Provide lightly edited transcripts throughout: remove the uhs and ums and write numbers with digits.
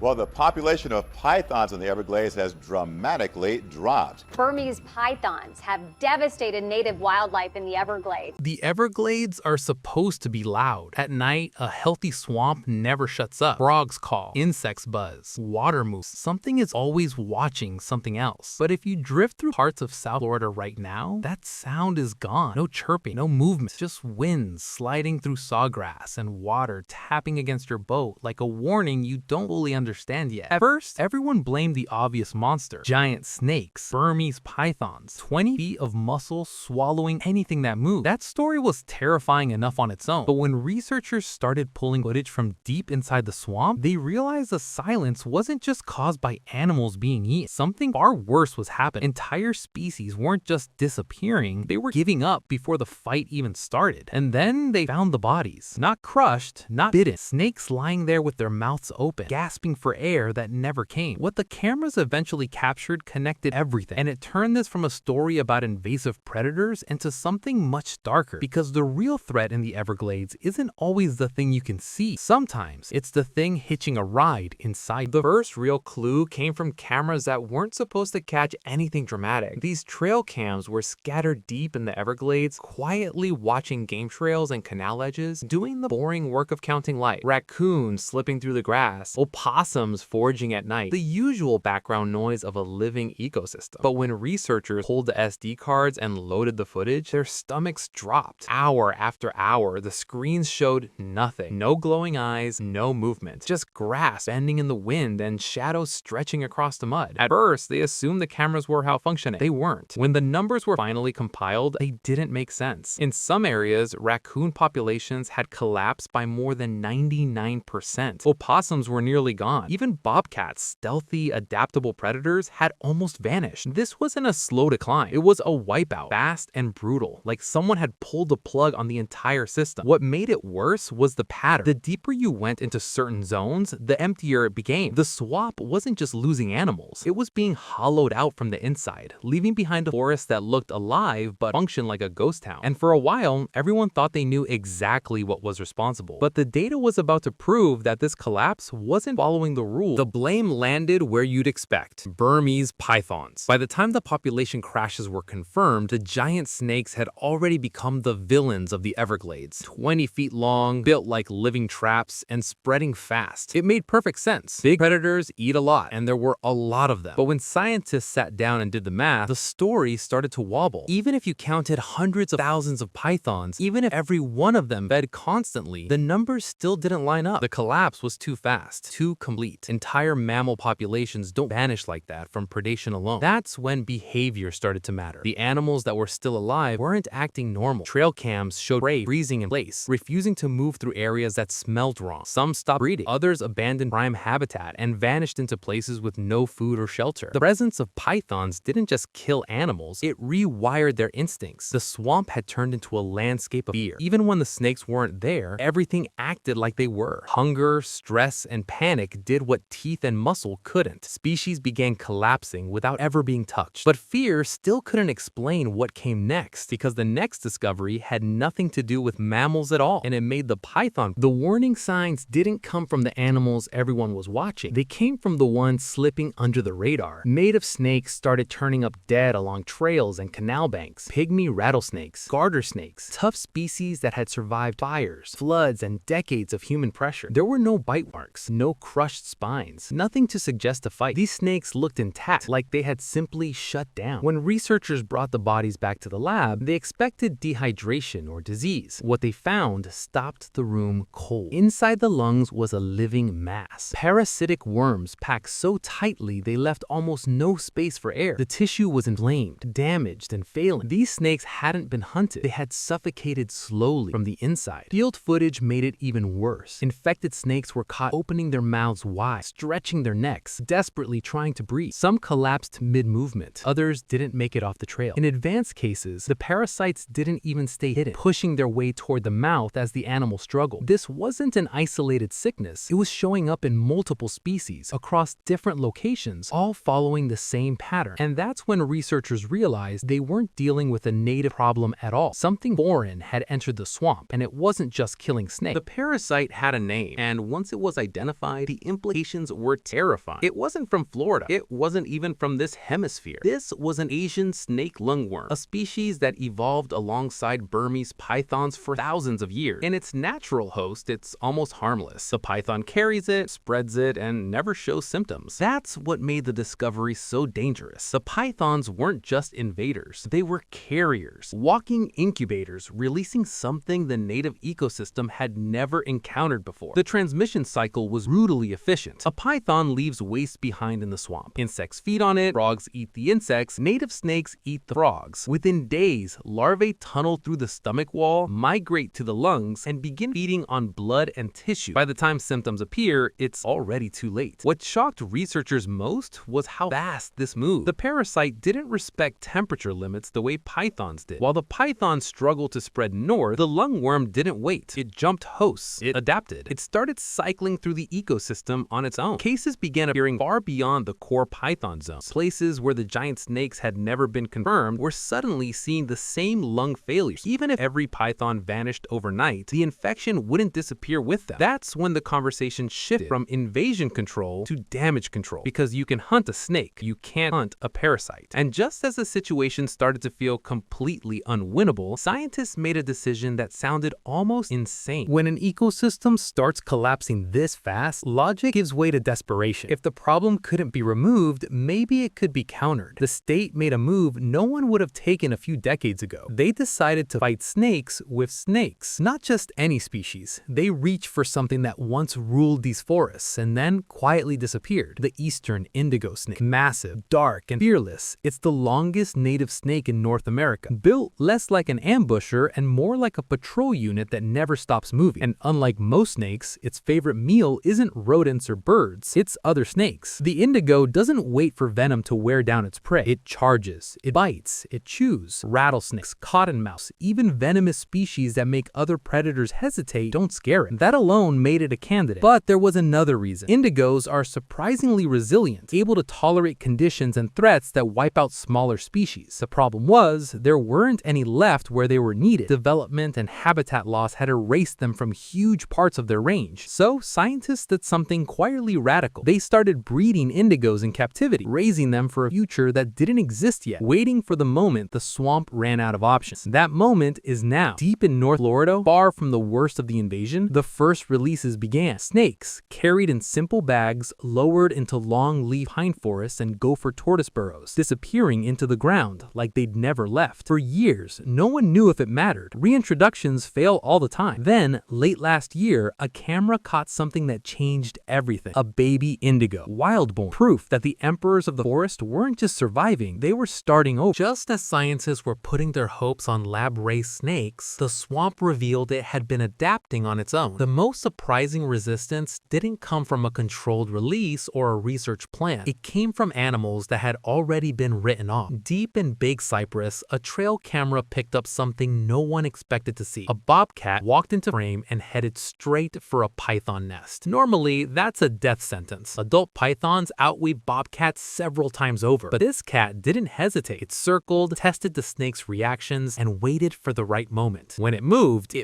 Well, the population of pythons in the Everglades has dramatically dropped. Burmese pythons have devastated native wildlife in the Everglades. The Everglades are supposed to be loud. At night, a healthy swamp never shuts up. Frogs call, insects buzz, water moves. Something is always watching something else. But if you drift through parts of South Florida right now, that sound is gone. No chirping, no movement, just winds sliding through sawgrass and water tapping against your boat like a warning you don't fully understand yet. At first, everyone blamed the obvious monster. Giant snakes, Burmese pythons, 20 feet of muscle swallowing anything that moved. That story was terrifying enough on its own. But when researchers started pulling footage from deep inside the swamp, they realized the silence wasn't just caused by animals being eaten. Something far worse was happening. Entire species weren't just disappearing, they were giving up before the fight even started. And then they found the bodies. Not crushed, not bitten. Snakes lying there with their mouths open, gasping for air that never came. What the cameras eventually captured connected everything, and it turned this from a story about invasive predators into something much darker, because the real threat in the Everglades isn't always the thing you can see. Sometimes it's the thing hitching a ride inside. The first real clue came from cameras that weren't supposed to catch anything dramatic. These trail cams were scattered deep in the Everglades, quietly watching game trails and canal edges, doing the boring work of counting light. Raccoons slipping through the grass, opossums foraging at night, the usual background noise of a living ecosystem. But when researchers pulled the SD cards and loaded the footage, their stomachs dropped. Hour after hour, the screens showed nothing. No glowing eyes, no movement, just grass bending in the wind and shadows stretching across the mud. At first, they assumed the cameras were malfunctioning. They weren't. When the numbers were finally compiled, they didn't make sense. In some areas, raccoon populations had collapsed by more than 99%. Opossums were nearly gone. Even bobcats, stealthy, adaptable predators, had almost vanished. This wasn't a slow decline. It was a wipeout, fast and brutal, like someone had pulled the plug on the entire system. What made it worse was the pattern. The deeper you went into certain zones, the emptier it became. The swamp wasn't just losing animals. It was being hollowed out from the inside, leaving behind a forest that looked alive but functioned like a ghost town. And for a while, everyone thought they knew exactly what was responsible. But the data was about to prove that this collapse wasn't following the rules. The blame landed where you'd expect: Burmese pythons. By the time the population crashes were confirmed, the giant snakes had already become the villains of the Everglades. 20 feet long, built like living traps, and spreading fast. It made perfect sense. Big predators eat a lot, and there were a lot of them. But when scientists sat down and did the math, the story started to wobble. Even if you counted hundreds of thousands of pythons, even if every one of them fed constantly, the numbers still didn't line up. The collapse was too fast, too complete. Entire mammal populations don't vanish like that from predation alone. That's when behavior started to matter. The animals that were still alive weren't acting normal. Trail cams showed prey freezing in place, refusing to move through areas that smelled wrong. Some stopped breeding, others abandoned prime habitat and vanished into places with no food or shelter. The presence of pythons didn't just kill animals, it rewired their instincts. The swamp had turned into a landscape of fear. Even when the snakes weren't there, everything acted like they were. Hunger, stress, and panic did what teeth and muscle couldn't. Species began collapsing without ever being touched. But fear still couldn't explain what came next, because the next discovery had nothing to do with mammals at all, and it made the python. The warning signs didn't come from the animals everyone was watching. They came from the ones slipping under the radar. Native snakes started turning up dead along trails and canal banks. Pygmy rattlesnakes, garter snakes, tough species that had survived fires, floods, and decades of human pressure. There were no bite marks, no crushed spines, nothing to suggest a fight. These snakes looked intact, like they had simply shut down. When researchers brought the bodies back to the lab, they expected dehydration or disease. What they found stopped the room cold. Inside the lungs was a living mass. Parasitic worms packed so tightly they left almost no space for air. The tissue was inflamed, damaged, and failing. These snakes hadn't been hunted. They had suffocated slowly from the inside. Field footage made it even worse. Infected snakes were caught opening their mouths wide, stretching their necks, desperately trying to breathe. Some collapsed mid-movement. Others didn't make it off the trail. In advanced cases, the parasites didn't even stay hidden, pushing their way toward the mouth as the animal struggled. This wasn't an isolated sickness. It was showing up in multiple species across different locations, all following the same pattern. And that's when researchers realized they weren't dealing with a native problem at all. Something foreign had entered the swamp, and it wasn't just killing snakes. The parasite had a name, and once it was identified, the implications were terrifying. It wasn't from Florida. It wasn't even from this hemisphere. This was an Asian snake lungworm, a species that evolved alongside Burmese pythons for thousands of years. In its natural host, it's almost harmless. The python carries it, spreads it, and never shows symptoms. That's what made the discovery so dangerous. The pythons weren't just invaders. They were carriers, walking incubators, releasing something the native ecosystem had never encountered before. The transmission cycle was brutally efficient. A python leaves waste behind in the swamp. Insects feed on it, frogs eat the insects, native snakes eat the frogs. Within days, larvae tunnel through the stomach wall, migrate to the lungs, and begin feeding on blood and tissue. By the time symptoms appear, it's already too late. What shocked researchers most was how fast this moved. The parasite didn't respect temperature limits the way pythons did. While the python struggled to spread north, the lungworm didn't wait. It jumped hosts. It adapted. It started cycling through the ecosystem on its own. Cases began appearing far beyond the core python zone. Places where the giant snakes had never been confirmed were suddenly seeing the same lung failures. Even if every python vanished overnight, the infection wouldn't disappear with them. That's when the conversation shifted from invasion control to damage control. Because you can hunt a snake, you can't hunt a parasite. And just as the situation started to feel completely unwinnable, scientists made a decision that sounded almost insane. When an ecosystem starts collapsing this fast, logic gives way to desperation. If the problem couldn't be removed, maybe it could be countered. The state made a move no one would have taken a few decades ago. They decided to fight snakes with snakes. Not just any species. They reached for something that once ruled these forests and then quietly disappeared. The eastern indigo snake. Massive, dark, and fearless. It's the longest native snake in North America. Built less like an ambusher and more like a patrol unit that never stops moving. And unlike most snakes, its favorite meal isn't rodents or birds, it's other snakes. The indigo doesn't wait for venom to wear down its prey. It charges, it bites, it chews. Rattlesnakes, cottonmouths, even venomous species that make other predators hesitate don't scare it. That alone made it a candidate. But there was another reason. Indigos are surprisingly resilient, able to tolerate conditions and threats that wipe out smaller species. The problem was, there weren't any left where they were needed. Development and habitat loss had erased them from huge parts of their range. So scientists did something quietly radical. They started breeding indigos in captivity, raising them for a future that didn't exist yet, waiting for the moment the swamp ran out of options. That moment is now. Deep in North Florida, far from the worst of the invasion, the first releases began. Snakes, carried in simple bags, lowered into long-leaf pine forests and gopher tortoise burrows, disappearing into the ground like they'd never left. For years, no one knew if it mattered. Reintroductions fail all the time. Then, late last year, a camera caught something that changed everything. A baby indigo, wild-born. Proof that the emperors of the forest weren't just surviving, they were starting over. Just as scientists were putting their hopes on lab-raised snakes, the swamp revealed it had been adapting on its own. The most surprising resistance didn't come from a controlled release or a research plan. It came from animals that had already been written off. Deep in Big Cypress, a trail camera picked up something no one expected to see. A bobcat walked into frame and headed straight for a python nest. Normally, that's a death sentence. Adult pythons outweigh bobcats several times over, but this cat didn't hesitate. It circled, tested the snake's reactions, and waited for the right moment. When it moved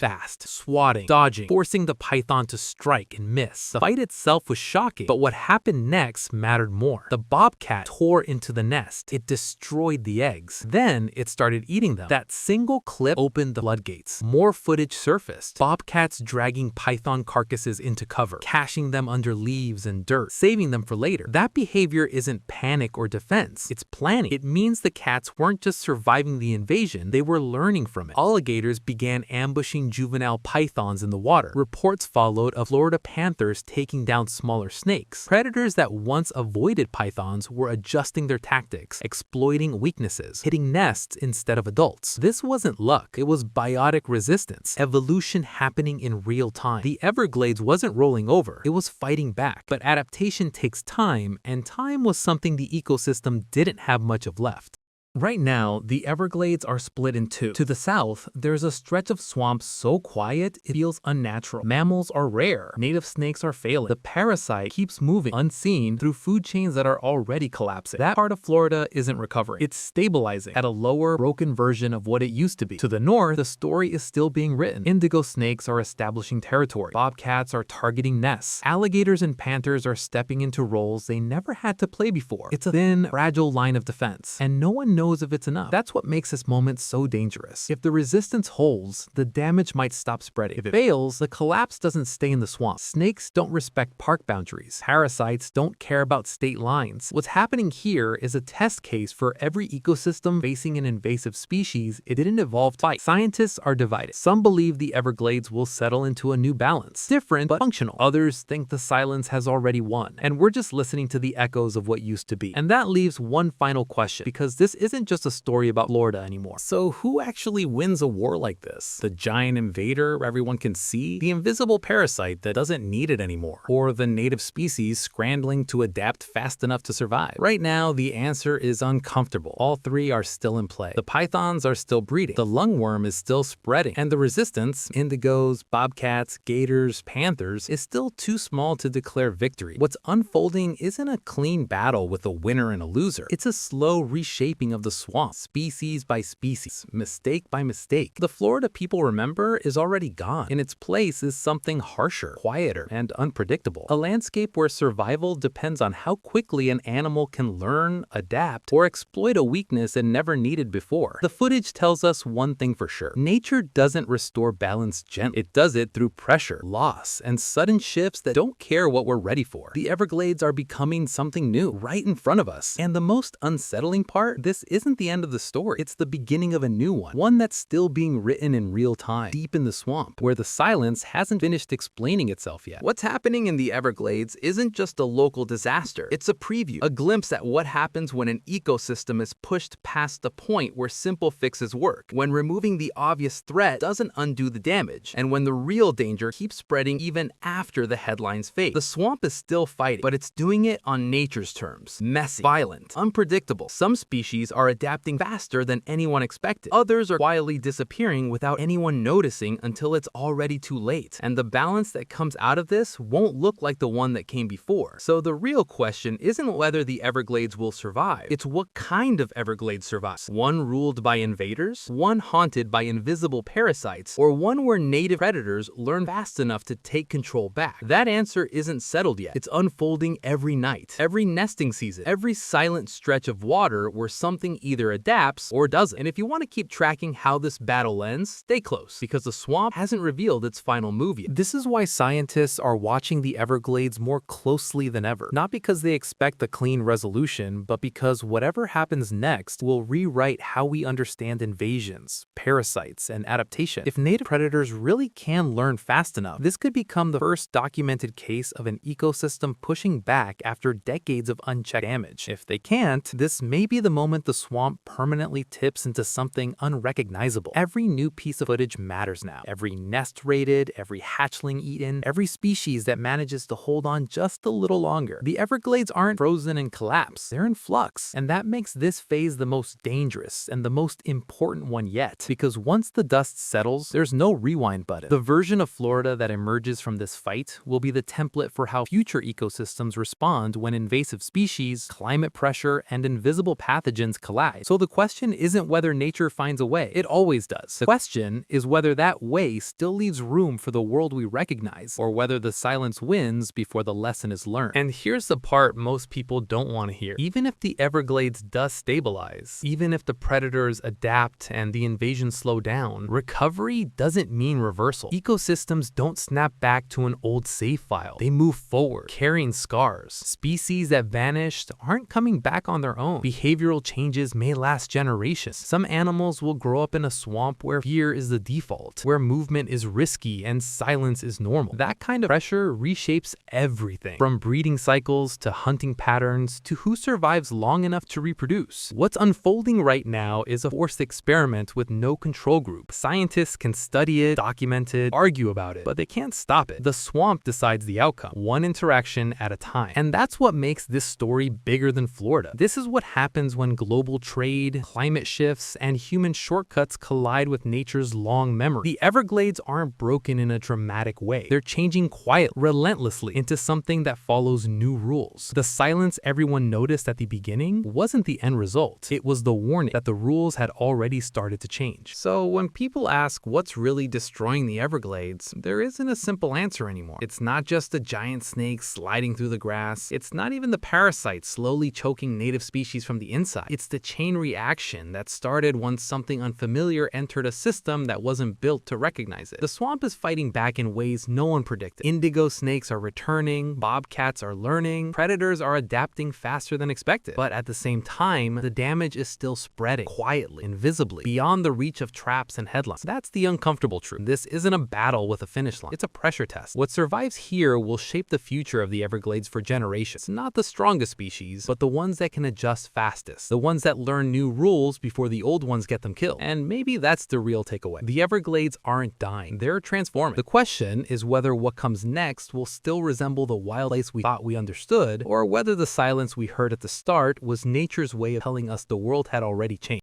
fast, swatting, dodging, forcing the python to strike and miss. The fight itself was shocking, but what happened next mattered more. The bobcat tore into the nest. It destroyed the eggs. Then it started eating them. That single clip opened the floodgates. More footage surfaced. Bobcats dragging python carcasses into cover, caching them under leaves and dirt, saving them for later. That behavior isn't panic or defense. It's planning. It means the cats weren't just surviving the invasion, they were learning from it. Alligators began ambushing juvenile pythons in the water. Reports followed of Florida panthers taking down smaller snakes. Predators that once avoided pythons were adjusting their tactics, exploiting weaknesses, hitting nests instead of adults. This wasn't luck, it was biotic resistance, evolution happening in real time. The Everglades wasn't rolling over, it was fighting back. But adaptation takes time, and time was something the ecosystem didn't have much of left. Right now, the Everglades are split in two. To the south, there's a stretch of swamp so quiet it feels unnatural. Mammals are rare. Native snakes are failing. The parasite keeps moving unseen through food chains that are already collapsing. That part of Florida isn't recovering. It's stabilizing at a lower, broken version of what it used to be. To the north, the story is still being written. Indigo snakes are establishing territory. Bobcats are targeting nests. Alligators and panthers are stepping into roles they never had to play before. It's a thin, fragile line of defense, and no one knows if it's enough. That's what makes this moment so dangerous. If the resistance holds, the damage might stop spreading. If it fails, the collapse doesn't stay in the swamp. Snakes don't respect park boundaries. Parasites don't care about state lines. What's happening here is a test case for every ecosystem facing an invasive species it didn't evolve to fight. Scientists are divided. Some believe the Everglades will settle into a new balance. Different, but functional. Others think the silence has already won, and we're just listening to the echoes of what used to be. And that leaves one final question, because this isn't just a story about Florida anymore. So who actually wins a war like this? The giant invader everyone can see? The invisible parasite that doesn't need it anymore? Or the native species scrambling to adapt fast enough to survive? Right now, the answer is uncomfortable. All three are still in play. The pythons are still breeding. The lungworm is still spreading. And the resistance, indigos, bobcats, gators, panthers, is still too small to declare victory. What's unfolding isn't a clean battle with a winner and a loser. It's a slow reshaping of the swamp, species by species, mistake by mistake. The Florida people remember is already gone. In its place is something harsher, quieter, and unpredictable. A landscape where survival depends on how quickly an animal can learn, adapt, or exploit a weakness it never needed before. The footage tells us one thing for sure. Nature doesn't restore balance gently. It does it through pressure, loss, and sudden shifts that don't care what we're ready for. The Everglades are becoming something new right in front of us. And the most unsettling part, this isn't the end of the story. It's the beginning of a new one that's still being written in real time, deep in the swamp, where the silence hasn't finished explaining itself yet. What's happening in the Everglades isn't just a local disaster. It's a preview, a glimpse at what happens when an ecosystem is pushed past the point where simple fixes work, when removing the obvious threat doesn't undo the damage, and when the real danger keeps spreading even after the headlines fade. The swamp is still fighting, but it's doing it on nature's terms. Messy, violent, unpredictable. Some species are adapting faster than anyone expected. Others are quietly disappearing without anyone noticing until it's already too late. And the balance that comes out of this won't look like the one that came before. So the real question isn't whether the Everglades will survive. It's what kind of Everglades survives. One ruled by invaders, one haunted by invisible parasites, or one where native predators learn fast enough to take control back. That answer isn't settled yet. It's unfolding every night, every nesting season, every silent stretch of water where something either adapts or doesn't. And if you want to keep tracking how this battle ends, stay close, because the swamp hasn't revealed its final move yet. This is why scientists are watching the Everglades more closely than ever. Not because they expect a clean resolution, but because whatever happens next will rewrite how we understand invasions, parasites, and adaptation. If native predators really can learn fast enough, this could become the first documented case of an ecosystem pushing back after decades of unchecked damage. If they can't, this may be the moment the swamp permanently tips into something unrecognizable. Every new piece of footage matters now. Every nest raided, every hatchling eaten, every species that manages to hold on just a little longer. The Everglades aren't frozen in collapse, they're in flux. And that makes this phase the most dangerous and the most important one yet. Because once the dust settles, there's no rewind button. The version of Florida that emerges from this fight will be the template for how future ecosystems respond when invasive species, climate pressure, and invisible pathogens collide. So the question isn't whether nature finds a way. It always does. The question is whether that way still leaves room for the world we recognize, or whether the silence wins before the lesson is learned. And here's the part most people don't want to hear. Even if the Everglades does stabilize, even if the predators adapt and the invasions slow down, recovery doesn't mean reversal. Ecosystems don't snap back to an old save file. They move forward, carrying scars. Species that vanished aren't coming back on their own. Behavioral changes may last generations. Some animals will grow up in a swamp where fear is the default, where movement is risky and silence is normal. That kind of pressure reshapes everything, from breeding cycles to hunting patterns to who survives long enough to reproduce. What's unfolding right now is a forced experiment with no control group. Scientists can study it, document it, argue about it, but they can't stop it. The swamp decides the outcome, one interaction at a time. And that's what makes this story bigger than Florida. This is what happens when global global trade, climate shifts, and human shortcuts collide with nature's long memory. The Everglades aren't broken in a dramatic way. They're changing quietly, relentlessly, into something that follows new rules. The silence everyone noticed at the beginning wasn't the end result. It was the warning that the rules had already started to change. So when people ask what's really destroying the Everglades, there isn't a simple answer anymore. It's not just a giant snake sliding through the grass. It's not even the parasites slowly choking native species from the inside. It's the chain reaction that started once something unfamiliar entered a system that wasn't built to recognize it. The swamp is fighting back in ways no one predicted. Indigo snakes are returning, bobcats are learning, predators are adapting faster than expected. But at the same time, the damage is still spreading quietly, invisibly, beyond the reach of traps and headlines. That's the uncomfortable truth. This isn't a battle with a finish line. It's a pressure test. What survives here will shape the future of the Everglades for generations. Not the strongest species, but the ones that can adjust fastest. The ones that learn new rules before the old ones get them killed. And maybe that's the real takeaway. The Everglades aren't dying. They're transforming. The question is whether what comes next will still resemble the wild place we thought we understood, or whether the silence we heard at the start was nature's way of telling us the world had already changed.